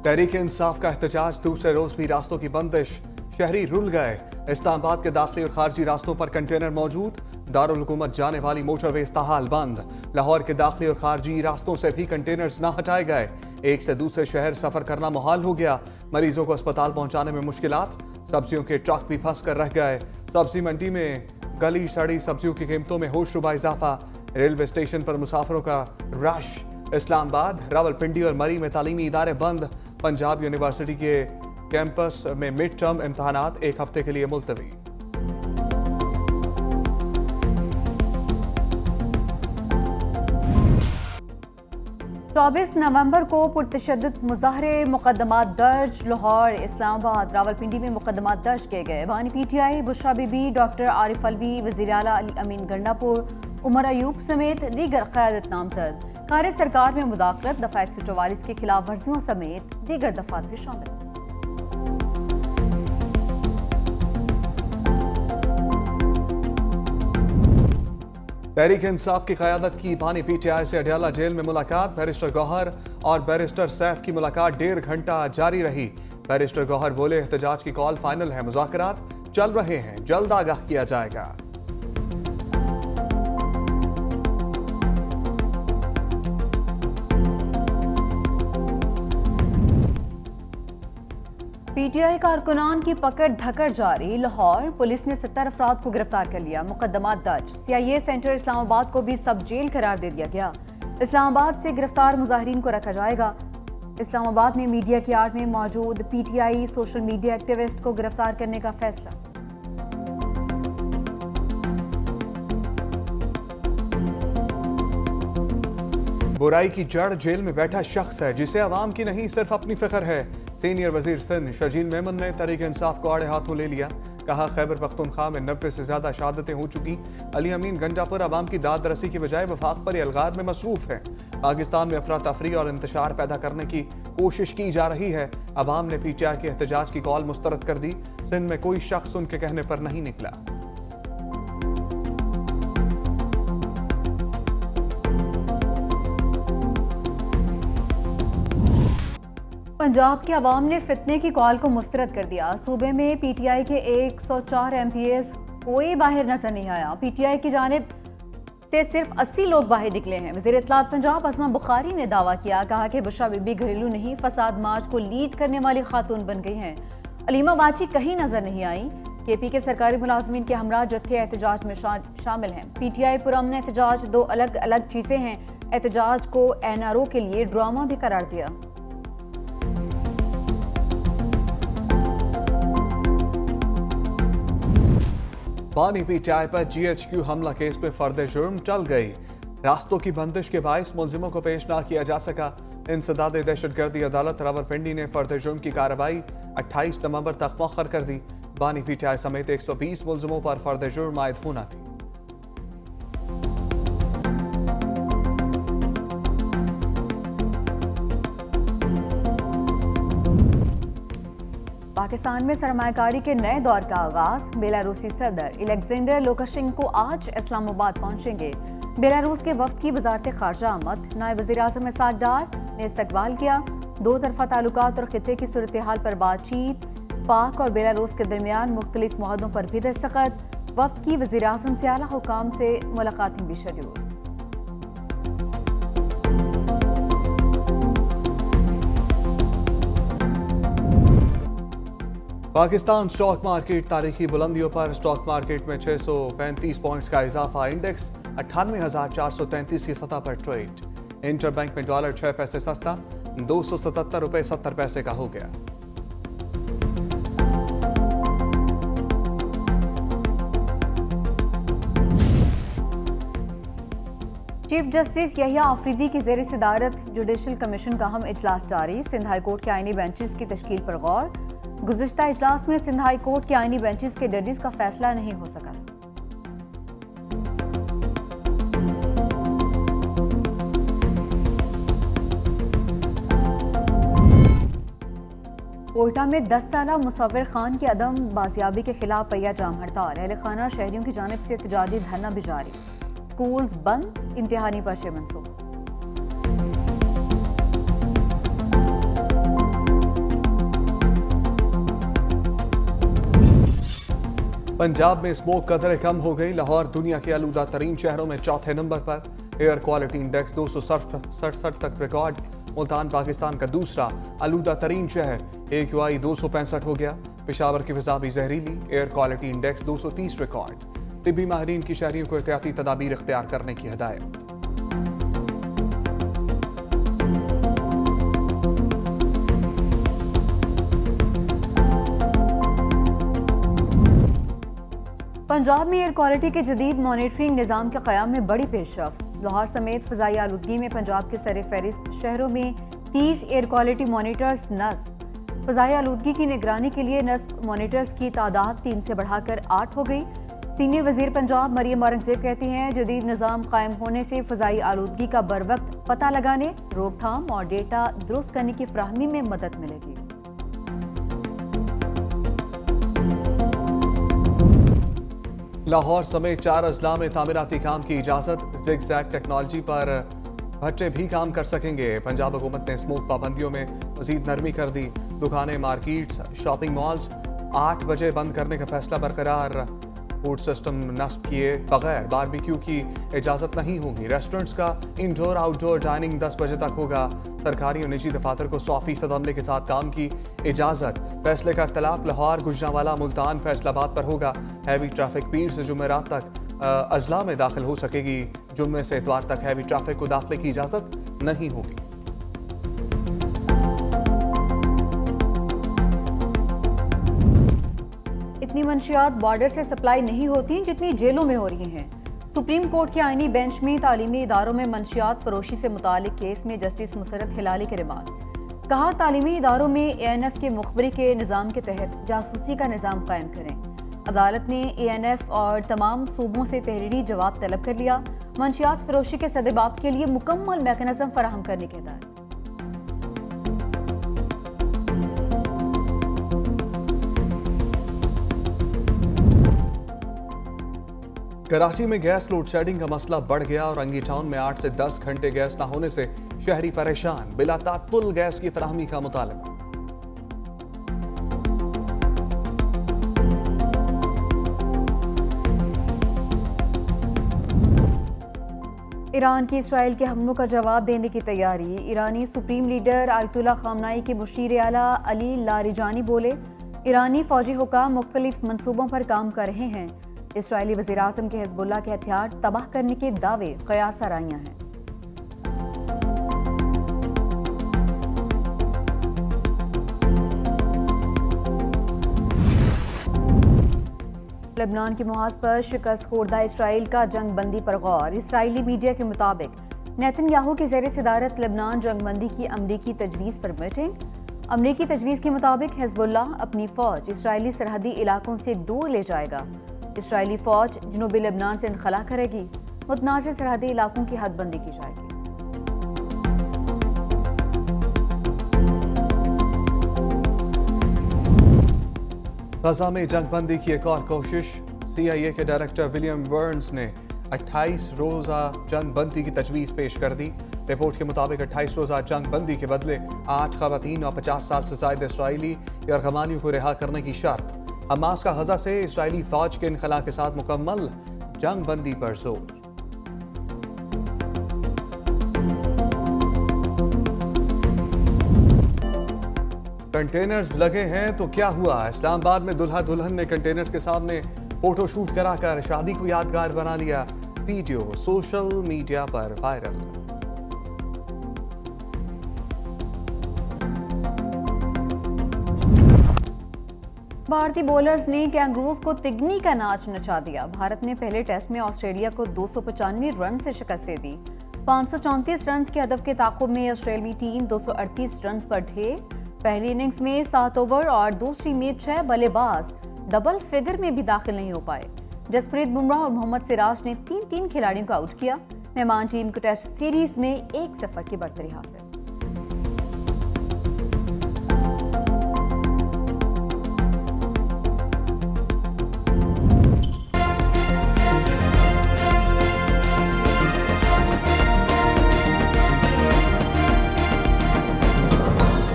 तहरीक इंसाफ का एहतजाज, दूसरे रोज भी रास्तों की बंदिश, शहरी रुल गए। इस्लामाबाद के दाखिली और खारजी रास्तों पर कंटेनर मौजूद, दारुल हुकूमत जाने वाली मोटरवेज ताहाल बंद। लाहौर के दाखिली और खारजी रास्तों से भी कंटेनर्स न हटाए गए। एक से दूसरे शहर सफर करना मुहाल हो गया। मरीजों को अस्पताल पहुंचाने में मुश्किलात, सब्जियों के ट्रक भी फंस कर रह गए। सब्जी मंडी में गली सड़ी सब्जियों की कीमतों में होशरुबा इजाफा। रेलवे स्टेशन पर मुसाफिरों का रश। इस्लामाबाद, रावलपिंडी और मरी में तालीमी इदारे बंद। पंजाब यूनिवर्सिटी के कैंपस में मिड टर्म इम्तहानात 1 हफ्ते के लिए मुलतवी। चौबीस नवंबर को पुरतशद्दुद मुजाहरे, मुकदमात दर्ज। लाहौर, इस्लामाबाद, रावलपिंडी में मुकदमात दर्ज किए गए। बानी PTI बुशरा बीबी, डॉक्टर आरिफ अलवी, वज़ीर आला अली अमीन गंडापुर, उमर अयूब समेत दीगर क़यादत नामजद। कार्य सरकार में मुदाखलत, दफ़ा 144 की खिलाफ वर्जियों समेत दीगर दफात भी शामिल। तहरीक इंसाफ की क़यादत की बानी PTI से अडयाला जेल में मुलाकात। बैरिस्टर गौहर और बैरिस्टर सैफ की मुलाकात 1.5 घंटा जारी रही। बैरिस्टर गौहर बोले, एहतजाज की कॉल फाइनल है, मुज़ाकरात चल रहे हैं, जल्द आगाह किया जाएगा। PTI कारकुनान की पकड़ धकड़ जारी। लाहौर पुलिस ने 70 अफराद को गिरफ्तार कर लिया, मुकदमात दर्ज। CIA सेंटर इस्लामाबाद को भी सब जेल करार दे दिया गया। इस्लामाबाद से गिरफ्तार मुजाहिरीन को रखा जाएगा। इस्लामाबाद में मीडिया की आड़ में मौजूद PTI सोशल मीडिया एक्टिविस्ट को गिरफ्तार करने का फैसला। बुराई की जड़ जेल में बैठा शख्स है, जिसे अवाम की नहीं सिर्फ अपनी फिक्र है। सीनियर वजीर सिंध शर्जील मेमन ने तहरीक इंसाफ को आड़े हाथों ले लिया। कहा, खैबर पख्तूनख्वा में 90 से ज्यादा शहादतें हो चुकी। अली अमीन गंडापुर अवाम की दाद रसी की बजाय वफाक पर अलगार में मसरूफ है। पाकिस्तान में अफरा तफरी और इंतशार पैदा करने की कोशिश की जा रही है। अवाम ने PTI के एहतजाज की कॉल मुस्तरद कर दी। सिंध में कोई शख्स उनके कहने पर नहीं निकला। पंजाब के अवाम ने फितने की कॉल को मुस्तरद कर दिया। सूबे में PTI के 104 MPs कोई बाहर नजर नहीं आया। PTI की जानिब से सिर्फ 80 लोग बाहर निकले हैं। वज़ीर इत्तलात पंजाब असमा बुखारी ने दावा किया, कहा कि बुशरा बीबी घरेलू नहीं, फसाद मार्च को लीड करने वाली खातून बन गई हैं। अलीमा बाची कहीं नजर नहीं आई। KP के सरकारी मुलाजमीन के हमरा जत्थे एहतजाज में शामिल हैं। PTI पुरअमन एहतजाज 2 अलग अलग चीजें हैं। एहतजाज को NRO के लिए ड्रामा भी करार दिया। बानी PTI पर GHQ हमला केस में फर्द जुर्म टल गई। रास्तों की बंदिश के बायस मुलजिमों को पेश ना किया जा सका। इंसदाद दहशतगर्दी अदालत रावलपिंडी ने फर्द जुर्म की कार्रवाई 28 नवंबर तक मौखर कर दी। बानी PTI समेत 120 मुलजिमों पर फर्द जुर्म आयद होना थी। पाकिस्तान में सरमायाकारी के नए दौर का आगाज। बेलारूसी सदर अलेक्जेंडर लुकाशेंको आज इस्लामाबाद पहुंचेंगे। बेलारूस के वफ्द की वजारत खारजा आमद। नायब वज़ीर आज़म इसहाक डार ने इस्तकबाल किया। 2 तरफा ताल्लुकात और खित्ते की सूरत हाल पर बातचीत। पाक और बेलारूस के दरमियान मुख्तलिफ मुआहदों पर भी दस्तखत। वफ्द की वज़ीर आज़म से आला हुकाम से मुलाकातें भी शेड्यूल। पाकिस्तान स्टॉक मार्केट तारीखी बुलंदियों पर। स्टॉक मार्केट में 635 पॉइंट्स का इजाफा। इंडेक्स 98,433 की सतह पर ट्रेड। इंटर बैंक में डॉलर 6 पैसे सस्ता 277 रुपए 70 पैसे का हो गया। चीफ जस्टिस यहिया आफरीदी की ज़ेर सदारत जुडिशल कमीशन का अहम इजलास जारी। सिंध हाई कोर्ट के आईनी बेंचेस की तश्कील पर गौर। गुज़िश्ता इजलास में सिंध हाई कोर्ट के आईनी बेंचेस के जजेस का फैसला नहीं हो सका। कोयटा में 10 साला मुसव्विर खान की अदम बाजियाबी के खिलाफ पहिया जाम हड़ताल। अहले खाना शहरियों की जानिब से एहतजाजी धरना भी जारी। स्कूल्स बंद, इम्तिहानी पर्चे मंसूख। पंजाब में स्मोक कदरें कम हो गई। लाहौर दुनिया के आलूदा तरीन शहरों में चौथे नंबर पर। एयर क्वालिटी इंडेक्स 267 तक रिकॉर्ड। मुल्तान पाकिस्तान का दूसरा आलूदा तरीन शहर। AQI 265 हो गया। पेशावर की फिजा भी जहरीली। Air quality index 230 record. तिब्बी माहिरीन की शहरियों को एहतियाती तदाबीर इख्तियार करने की हिदायत। पंजाब में एयर क्वालिटी के जदीद मॉनिटरिंग निज़ाम के क़याम में बड़ी पेशरफ। लाहौर समेत फ़ज़ाई आलूदगी में पंजाब के सर फहरिस्त शहरों में 30 एयर क्वालिटी मॉनिटर्स नस्ब। फ़ज़ाई आलूदगी की निगरानी के लिए नस्ब मॉनिटर्स की तादाद 3 से बढ़ाकर 8 हो गई। सीनियर वज़ीर पंजाब मरियम औरंगज़ेब कहती हैं, जदीद निज़ाम कायम होने से फ़ज़ाई आलूदगी का बर वक्त पता लगाने, रोकथाम और डेटा दुरुस्त करने की फ्राहमी में मदद मिलेगी। लाहौर समेत 4 अजला में तामीराती काम की इजाज़त। ज़िग-ज़ैग टेक्नोलॉजी पर भट्टे भी काम कर सकेंगे। पंजाब हुकूमत ने स्मोक पाबंदियों में मजीद नरमी कर दी। दुकानें, मार्केट्स, शॉपिंग मॉल्स 8 बजे बंद करने का फैसला बरकरार। फूड सिस्टम नस्ब किए बगैर बारबेक्यू की इजाज़त नहीं होगी। रेस्टोरेंट्स का इंडोर आउटडोर डाइनिंग 10 बजे तक होगा। सरकारी और निजी दफातर को 100% अमले के साथ काम की इजाज़त। फैसले का इत्तलाक लाहौर, गुजरांवाला, मुल्तान, फैसलाबाद पर होगा। हैवी ट्रैफिक पीर से जुमेरात तक अजला में दाखिल हो सकेगी। जुम्मे से इतवार तक हैवी ट्रैफिक को दाखिले की इजाज़त नहीं होगी। इतनी मंशियात बॉर्डर से सप्लाई नहीं होती जितनी जेलों में हो रही हैं। सुप्रीम कोर्ट के आईनी बेंच में तालीमी इदारों में मंशियात फरोशी से मुतालिक केस में जस्टिस मुसरत हिलाली के रिमार्क्स। कहा, तालीमी इदारों में ANF के मुखबरी के निज़ाम के तहत जासूसी का निज़ाम कायम करें। अदालत ने ANF और तमाम सूबों से तहरीरी जवाब तलब कर लिया। मंशियात फरोशी के सदेबाप के लिए मुकम्मल मैकेनिज्म फराहम करने की हिदायत। कराची में गैस लोड शेडिंग का मसला बढ़ गया और रंगी टाउन में 8 से 10 घंटे गैस न होने से शहरी परेशान। बिला तात्तुल गैस की फराहमी का मुतालबा। ईरान की इसराइल के हमलों का जवाब देने की तैयारी। ईरानी सुप्रीम लीडर आयतुल्ला खामनाई के मुशीर आला अली लारिजानी बोले, ईरानी फौजी हुकाम मुख्तलिफ मंसूबों पर काम कर रहे हैं। इसराइली वज़ीर आज़म के हिज़्बुल्लाह के हथियार तबाह करने के दावे क़यास आराइयां हैं। लेबनान की मुहाज पर शिकस्त खोर्दा इसराइल का जंग बंदी पर गौर। इसराइली मीडिया के मुताबिक नेतन्याहू की ज़ेर सदारत लेबनान जंग बंदी की अमरीकी तजवीज़ पर मीटिंग। अमरीकी तजवीज़ के मुताबिक हिज़्बुल्लाह अपनी फ़ौज इसराइली सरहदी इलाकों से दूर ले जाएगा। इसराइली फ़ौज जनूबी लेबनान से इनखला करेगी। मुतनाज़ सरहदी इलाकों की हदबंदी की जाएगी। गजा में जंगबंदी की एक और कोशिश। CIA के डायरेक्टर विलियम बर्न्स ने 28 रोज़ा जंगबंदी की तजवीज़ पेश कर दी। रिपोर्ट के मुताबिक 28 रोज़ा जंगबंदी के बदले 8 ख़वातीन और 50 साल से ज़ायद इसराइली यरगमानियों को रिहा करने की शर्त। हमास का गजा से इसराइली फ़ौज के इनखला के साथ मुकम्मल जंगबंदी पर जोर। कंटेनर्स लगे हैं तो क्या हुआ? इस्लामाबाद में दुल्हा दुल्हन ने कंटेनर्स के सामने फोटो शूट कराकर शादी को यादगार बना लिया। वीडियो सोशल मीडिया पर वायरल। भारतीय बॉलर्स ने कैंगरूज को तिगनी का नाच नचा दिया। भारत ने पहले टेस्ट में ऑस्ट्रेलिया को 295 रन से शिकस्त दे दी। 534 रन के हदफ के ताक़ुब में ऑस्ट्रेलियाई टीम 238 रन पर ढेर। पहली इनिंग्स में 7 ओवर और दूसरी में 6 बल्लेबाज डबल फिगर में भी दाखिल नहीं हो पाए। जसप्रीत बुमराह और मोहम्मद सिराज ने 3-3 खिलाड़ियों को आउट किया। मेहमान टीम को टेस्ट सीरीज में 1-0 की बढ़तरी हासिल।